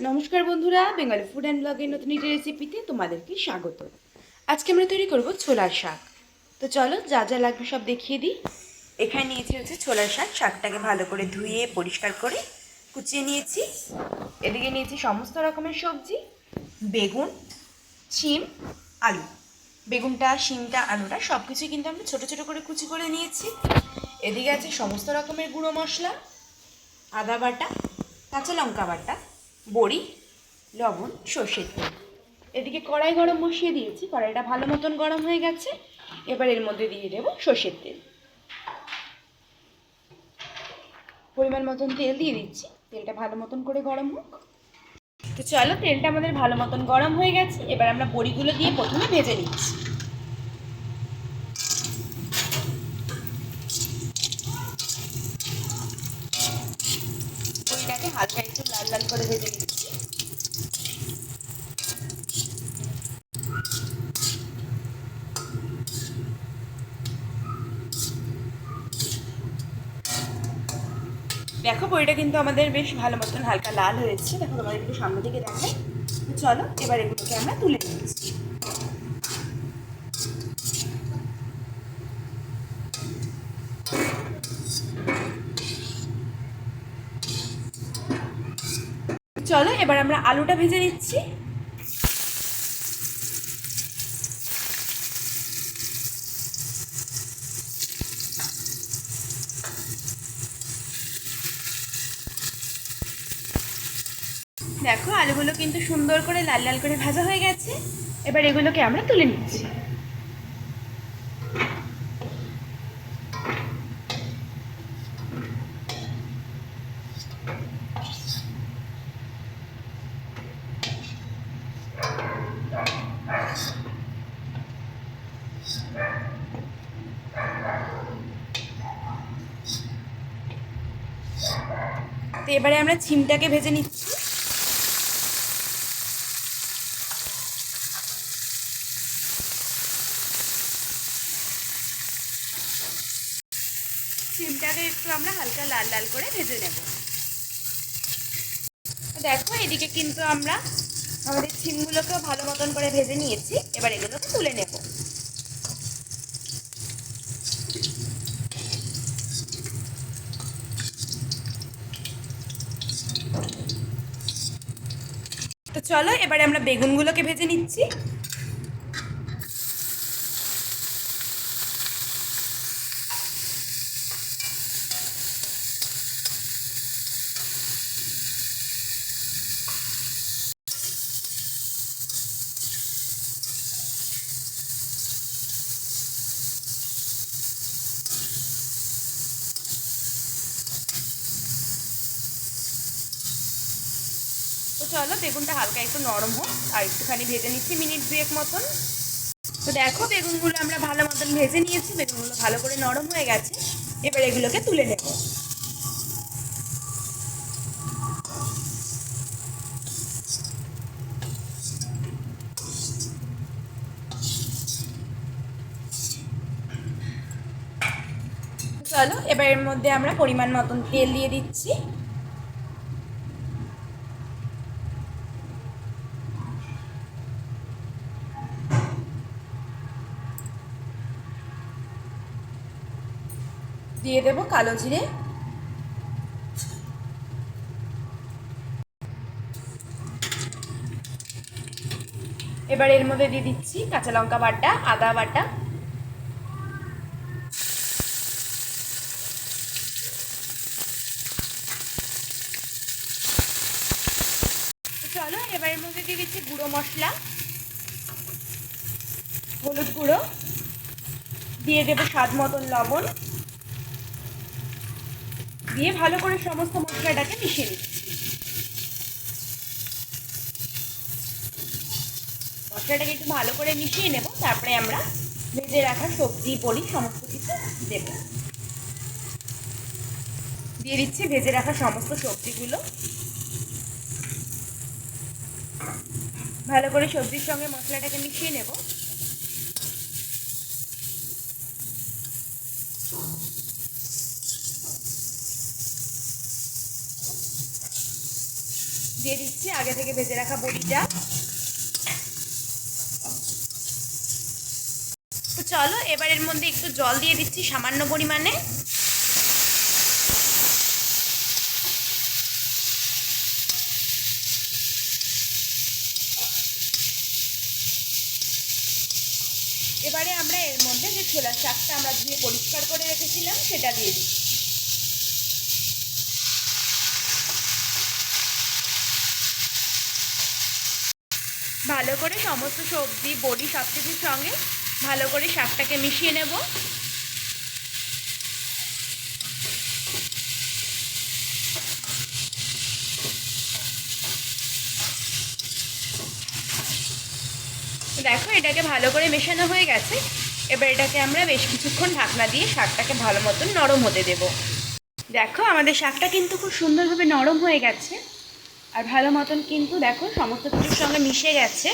নমস্কার বন্ধুরা, Bengali food and ব্লগের নতুন একটি রেসিপিতে তোমাদেরকে স্বাগত। আজকে আমরা তৈরি করব ছোলার শাক। তো চলো যা যা লাগবে সব দেখিয়ে দিই। এখানে নিয়েছি হচ্ছে ছোলার শাক। শাকটাকে ভালো করে ধুয়ে পরিষ্কার করে কুচিয়ে নিয়েছি। এদিকে নিয়েছি সমস্ত রকমের সবজি, বেগুন, শিম, আলু। বেগুনটা, শিমটা, আলুটা সব কিছুই কিন্তু আমরা ছোটো ছোটো করে কুচি করে নিয়েছি। এদিকে আছে সমস্ত রকমের গুঁড়ো মশলা, আদা বাটা, কাঁচা লঙ্কা বাটা, বড়ি, লবণ, সর্ষের তেল। এদিকে কড়াই গরম বসিয়ে দিয়েছি। কড়াইটা ভালো মতন গরম হয়ে গেছে। এবার এর মধ্যে দিয়ে দেব সর্ষের তেল। পরিমাণ মতন তেল দিয়ে দিচ্ছি। তেলটা ভালো মতন করে গরম হোক। তো চলো, তেলটা আমাদের ভালো মতন গরম হয়ে গেছে। এবার আমরা বড়িগুলো দিয়ে প্রথমে ভেজে নিচ্ছি। বড়িটাকে হালকা একটু লাল লাল করে ভেজে নিচ্ছি। দেখো, বড়িটা কিন্তু আমাদের বেশ ভালো মতন হালকা লাল হয়েছে। দেখো, তোমাদের একটু সামনে থেকে দেখাই। তো চলো, এবার এগুলোকে আমরা তুলে নিচ্ছি। চলো, এবার আমরা আলুটা ভেজে নিচ্ছি। দেখো, আলুগুলো কিন্তু সুন্দর করে লাল লাল করে ভাজা হয়ে গেছে। এবার এগুলোকে আমরা তুলে নিচ্ছি। তো এবারে আমরা ছিমটাকে ভেজে নিচ্ছি। ছিমটাকে একটু আমরা হালকা লাল লাল করে ভেজে নেব। দেখো, এদিকে কিন্তু আমরা আমাদের ছিমগুলোকেও ভালো মতন করে ভেজে নিয়েছি। এবার এগুলোকে তুলে নেব। তো চলো, এবারে আমরা বেগুনগুলোকে ভেজে নিচ্ছি। তো চলো, বেগুনটা হালকা একটু নরম হোক আর একটুখানি ভেজে নিচ্ছি মিনিট দুয়েক মতন। তো দেখো, বেগুনগুলো আমরা ভালো মতন ভেজে নিয়েছি। বেগুনগুলো ভালো করে নরম হয়ে গেছে। এবার এগুলোকে তুলে নেব। চলো, এবার এর মধ্যে আমরা পরিমাণ মতন তেল দিয়ে দিচ্ছি। দিয়ে দেব কালো জিরে, এবার এর মধ্যে দিয়ে দিচ্ছি কাঁচা লঙ্কা বাটা, আদা বাটা, চলো, এবার এর মধ্যে দিয়ে দিচ্ছি গুঁড়ো মশলা, হলুদ গুঁড়ো, দিয়ে দেবো স্বাদ মতন লবণ, দিয়ে ভালো করে সমস্ত মশলাটাকে মিশিয়ে নিচ্ছি। মশলাটাকে একটু ভালো করে মিশিয়ে নেব। তারপরে আমরা ভেজে রাখা সবজি, বড়ি সমস্ত কিছু দেব। দিয়ে দিচ্ছি ভেজে রাখা সমস্ত সবজিগুলো। ভালো করে সবজির সঙ্গে মশলাটাকে মিশিয়ে নেব। দিয়ে দিচ্ছি আগে থেকে ভেজে রাখা বড়িটা। তো চলো এবার এর মধ্যে একটু জল দিয়ে দিচ্ছি সামান্য পরিমাণে। এবারে আমরা এর মধ্যে যে ছোলার শাকটা আমরা ধুয়ে পরিষ্কার করে রেখেছিলাম সেটা দিয়ে দিচ্ছি। ভালো করে সমস্ত সবজি বড়ি সব কিছুর সঙ্গে ভালো করে শাকটাকে মিশিয়ে নেব। দেখো এটাকে ভালো করে মেশানো হয়ে গেছে। এবার এটাকে আমরা বেশ কিছুক্ষণ ঢাকনা দিয়ে শাকটাকে ভালো মতন নরম হতে দেব। দেখো আমাদের শাকটা কিন্তু খুব সুন্দরভাবে নরম হয়ে গেছে আর ভালো মতন কিন্তু দেখো সমস্ত কিছুর সঙ্গে মিশে গেছে।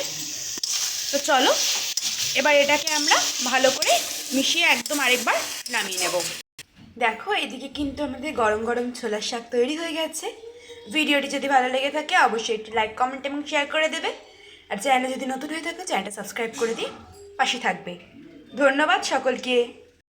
তো চলো এবার এটাকে আমরা ভালো করে মিশিয়ে একদম আরেকবার নামিয়ে নেব। দেখো এদিকে কিন্তু আমাদের গরম গরম ছোলার শাক তৈরি হয়ে গেছে। ভিডিওটি যদি ভালো লেগে থাকে অবশ্যই একটি লাইক কমেন্ট এবং শেয়ার করে দেবে। আর চ্যানেলে যদি নতুন হয়ে থাকে চ্যানেলটা সাবস্ক্রাইব করে দিয়ে পাশে থাকবে। ধন্যবাদ সকলকে।